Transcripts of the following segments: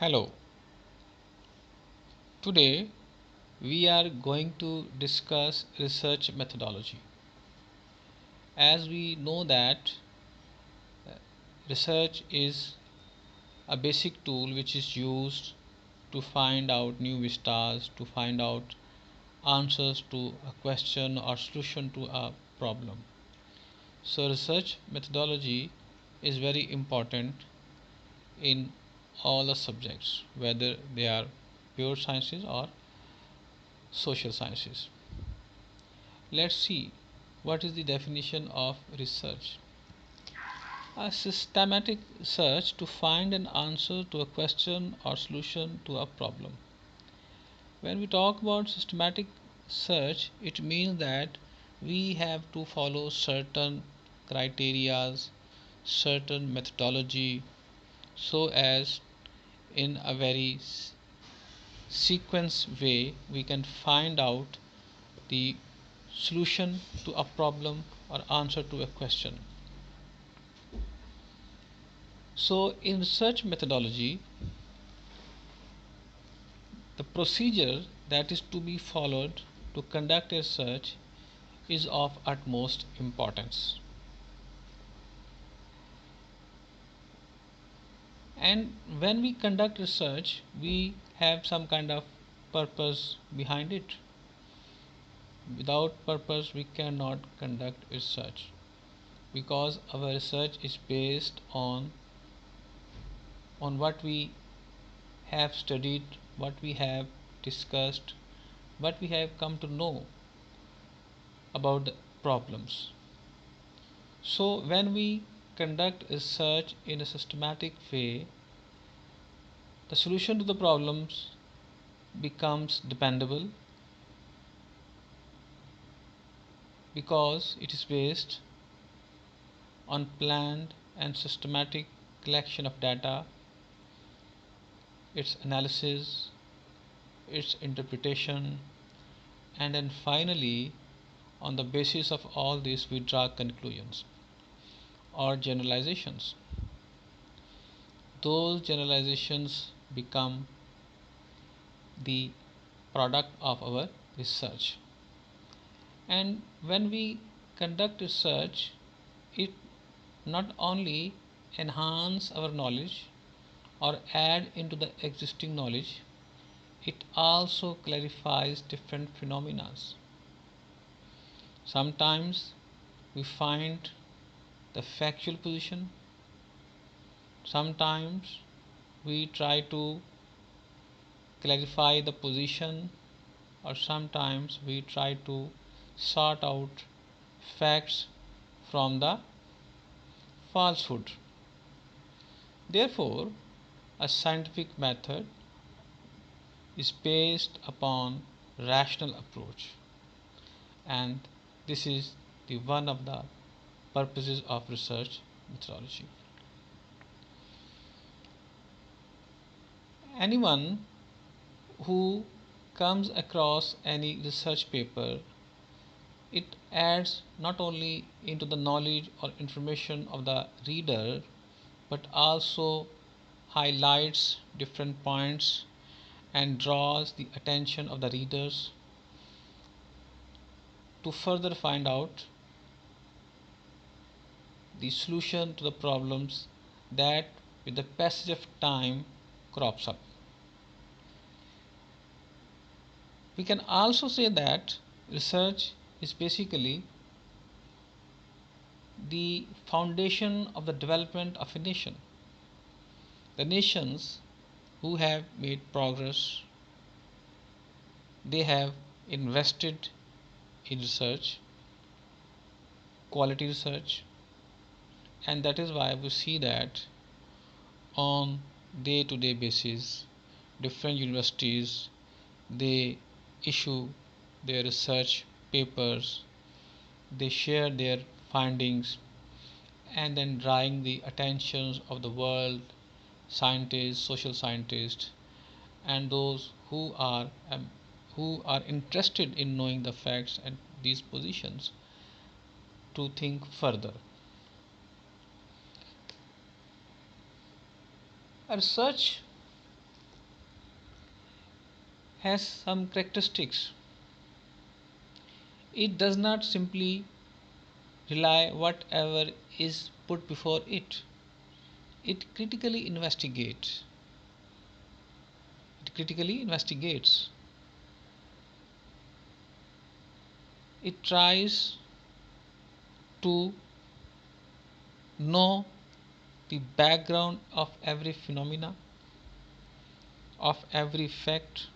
Hello, today we are going to discuss research methodology. As we know that research is a basic tool which is used to find out new vistas, to find out answers to a question or solution to a problem. So research methodology is very important in all the subjects, whether they are pure sciences or social sciences. Let's see what is the definition of research. A systematic search to find an answer to a question or solution to a problem. When we talk about systematic search, it means that we have to follow certain criteria, certain methodology, so as in a very sequence way we can find out the solution to a problem or answer to a question. So in research methodology, the procedure that is to be followed to conduct a research is of utmost importance. And when we conduct research, we have some kind of purpose behind it. Without purpose, we cannot conduct research because our research is based on what we have studied, what we have discussed, what we have come to know about the problems. So when we conduct research in a systematic way, the solution to the problems becomes dependable because it is based on planned and systematic collection of data, its analysis, its interpretation, and then finally on the basis of all this we draw conclusions or generalizations. Those generalizations become the product of our research. And when we conduct research, it not only enhance our knowledge or add into the existing knowledge, it also clarifies different phenomena. Sometimes we find the factual position, sometimes we try to clarify the position, or sometimes we try to sort out facts from the falsehood. Therefore, a scientific method is based upon rational approach, and this is the one of the purposes of research methodology. Anyone who comes across any research paper, it adds not only into the knowledge or information of the reader but also highlights different points and draws the attention of the readers to further find out the solution to the problems that with the passage of time crops up. We can also say that research is basically the foundation of the development of a nation. The nations who have made progress, they have invested in research, quality research, and that is why we see that on day-to-day basis different universities, they issue their research papers, they share their findings, and then drawing the attentions of the world scientists, social scientists, and those who are interested in knowing the facts and these positions to think further. A research has some characteristics. It does not simply rely whatever is put before it. It critically investigates. It critically investigates. It tries to know the background of every phenomena, of every fact,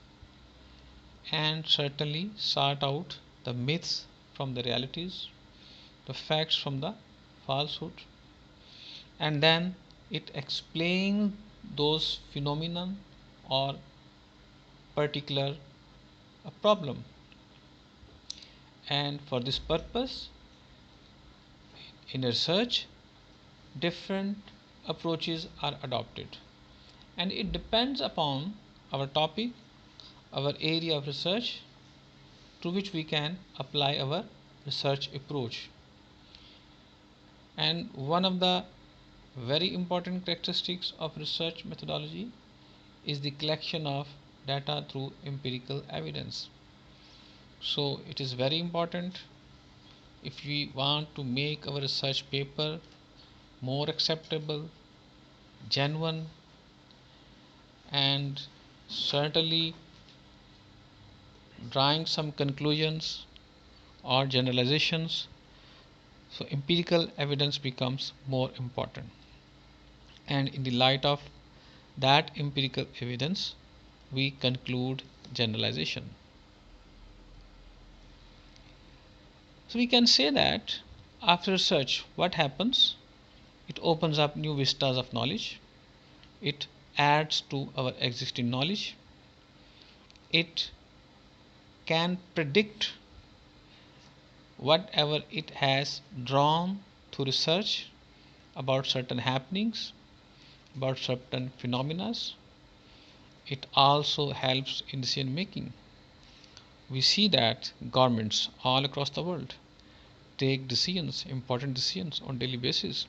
and certainly sort out the myths from the realities, the facts from the falsehood, and then it explains those phenomena or particular problem. And for this purpose, in research, different approaches are adopted, and it depends upon our topic, our area of research, to which we can apply our research approach. And one of the very important characteristics of research methodology is the collection of data through empirical evidence. So it is very important, if we want to make our research paper more acceptable, genuine, and certainly drawing some conclusions or generalizations, so empirical evidence becomes more important. And in the light of that empirical evidence, we conclude generalization. So we can say that after research, what happens? It opens up new vistas of knowledge. It adds to our existing knowledge. It can predict whatever it has drawn through research about certain happenings, about certain phenomena. It also helps in decision making. We see that governments all across the world take decisions, important decisions on daily basis,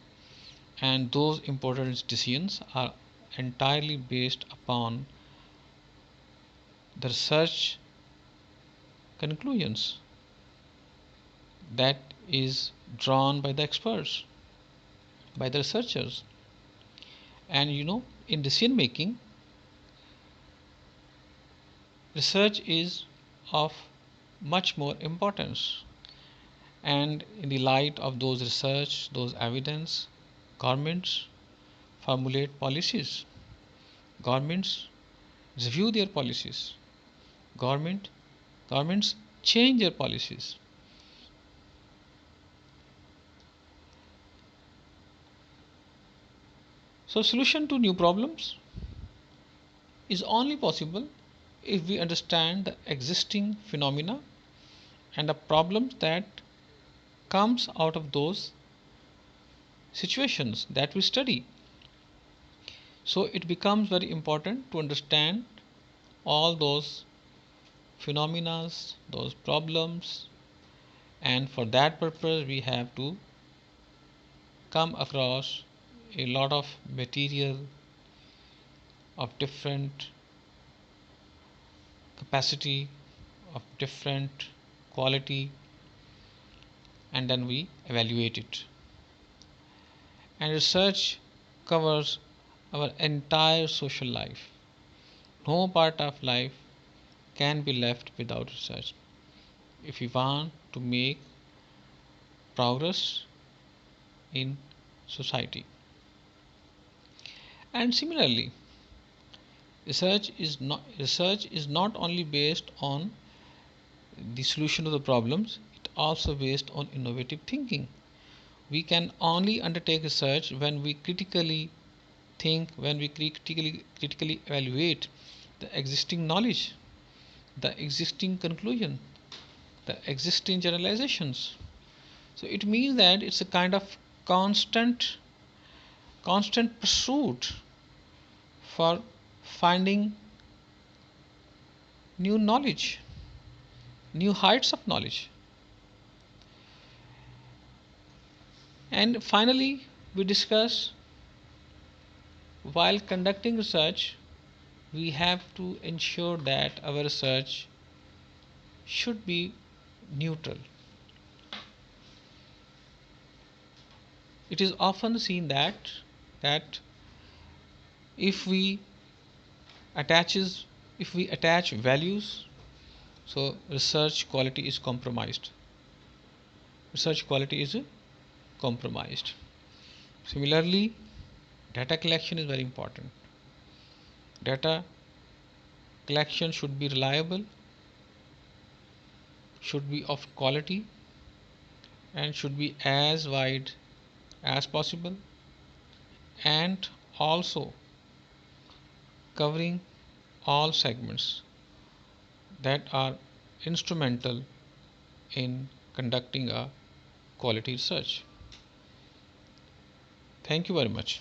and those important decisions are entirely based upon the research conclusions that is drawn by the experts, by the researchers. And in decision making, research is of much more importance. And in the light of those research, those evidence, governments formulate policies. Governments review their policies. Government Governments change their policies. So solution to new problems is only possible if we understand the existing phenomena and the problems that comes out of those situations that we study. So it becomes very important to understand all those phenomena, those problems, and for that purpose we have to come across a lot of material of different capacity, of different quality, and then we evaluate it. And research covers our entire social life. No part of life can be left without research if we want to make progress in society. And similarly, research is not only based on the solution of the problems, it also based on innovative thinking. We can only undertake research when we critically think, when we critically evaluate the existing knowledge, the existing conclusion, the existing generalizations. So it means that it's a kind of constant pursuit for finding new knowledge, new heights of knowledge. And finally, we discuss, while conducting research, we have to ensure that our research should be neutral. It is often seen that if we attaches if we attach values, so research quality is compromised. Similarly, data collection is very important. Data collection should be reliable, should be of quality, and should be as wide as possible, and also covering all segments that are instrumental in conducting a quality research. Thank you very much.